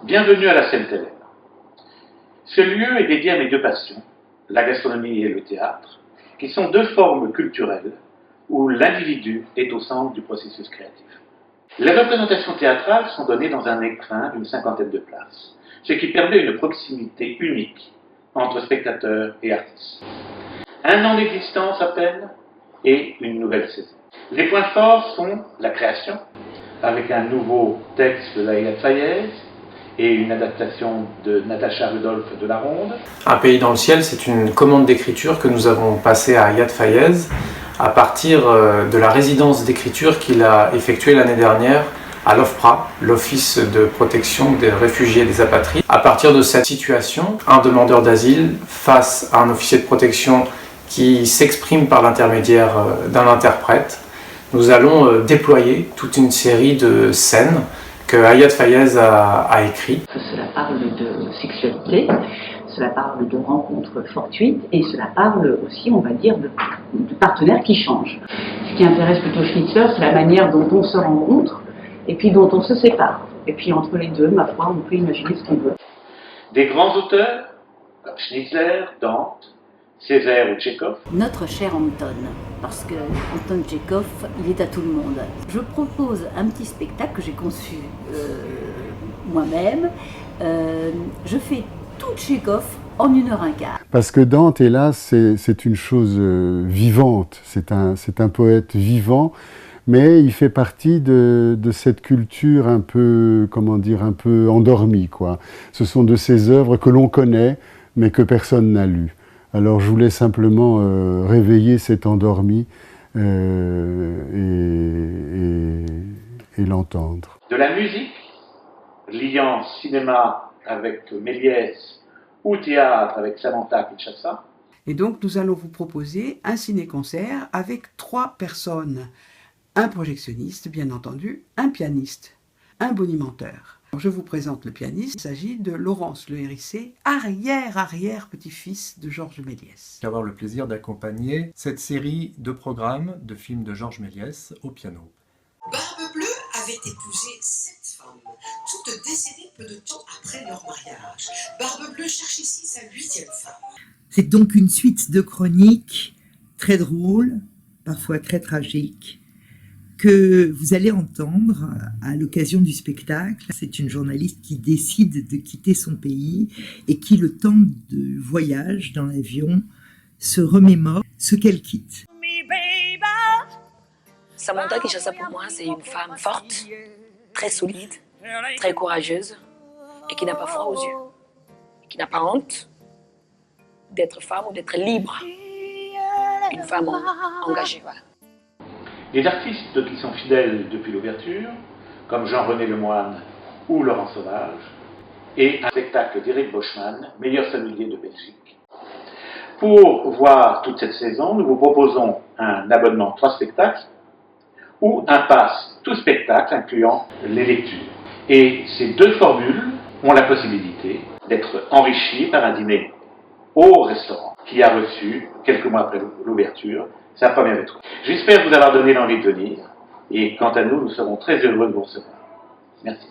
Bienvenue à la Sainte-Hélène. Ce lieu est dédié à mes deux passions, la gastronomie et le théâtre, qui sont deux formes culturelles où l'individu est au centre du processus créatif. Les représentations théâtrales sont données dans un écrin d'une 50aine de places, ce qui permet une proximité unique entre spectateurs et artistes. 1 an d'existence à peine et une nouvelle saison. Les points forts sont la création, avec un nouveau texte de Ayad Fayez et une adaptation de Natacha Rudolph de La Ronde. Un pays dans le ciel, c'est une commande d'écriture que nous avons passée à Ayad Fayez à partir de la résidence d'écriture qu'il a effectuée l'année dernière à l'OFPRA, l'Office de protection des réfugiés et des apatrides. À partir de cette situation, un demandeur d'asile face à un officier de protection qui s'exprime par l'intermédiaire d'un interprète, nous allons déployer toute une série de scènes que Ayad Fayez a écrit. Cela parle de sexualité, cela parle de rencontres fortuites et cela parle aussi, on va dire, de partenaires qui changent. Ce qui intéresse plutôt Schnitzler, c'est la manière dont on se rencontre et puis dont on se sépare. Et puis entre les deux, ma foi, on peut imaginer ce qu'on veut. Des grands auteurs, comme Schnitzler, Dante, Césaire ou Tchekhov. Notre cher Anton, parce que Anton Tchekhov, il est à tout le monde. Je propose un petit spectacle que j'ai conçu moi-même. Je fais tout Tchekhov en 1h15. Parce que Dante, hélas, c'est une chose vivante, c'est un poète vivant, mais il fait partie de cette culture un peu, comment dire, un peu endormie, quoi. Ce sont de ces œuvres que l'on connaît, mais que personne n'a lues. Alors je voulais simplement réveiller cet endormi et l'entendre. De la musique, liant cinéma avec Méliès ou théâtre avec Samantha Kinshasa. Et donc nous allons vous proposer un ciné-concert avec 3 personnes. Un projectionniste, bien entendu, un pianiste, un bonimenteur. Je vous présente le pianiste, il s'agit de Laurence Le Hérissé, arrière-petit-fils de Georges Méliès. Avoir le plaisir d'accompagner cette série de programmes de films de Georges Méliès au piano. Barbe Bleue avait épousé 7 femmes, toutes décédées peu de temps après leur mariage. Barbe Bleue cherche ici sa 8e femme. C'est donc une suite de chroniques très drôles, parfois très tragiques, que vous allez entendre à l'occasion du spectacle. C'est une journaliste qui décide de quitter son pays et qui, le temps de voyage dans l'avion, se remémore ce qu'elle quitte. Samantha Kinshasa, pour moi, c'est une femme forte, très solide, très courageuse et qui n'a pas froid aux yeux, qui n'a pas honte d'être femme ou d'être libre. Une femme engagée, voilà. Les artistes qui sont fidèles depuis l'ouverture, comme Jean-René Lemoine ou Laurent Sauvage, et un spectacle d'Éric Boschmann, meilleur familier de Belgique. Pour voir toute cette saison, nous vous proposons un abonnement 3 spectacles ou un pass tout spectacle incluant les lectures. Et ces 2 formules ont la possibilité d'être enrichies par un dîner au restaurant qui a reçu, quelques mois après l'ouverture, sa première étoile. J'espère vous avoir donné l'envie de venir et quant à nous, nous serons très heureux de vous recevoir. Merci.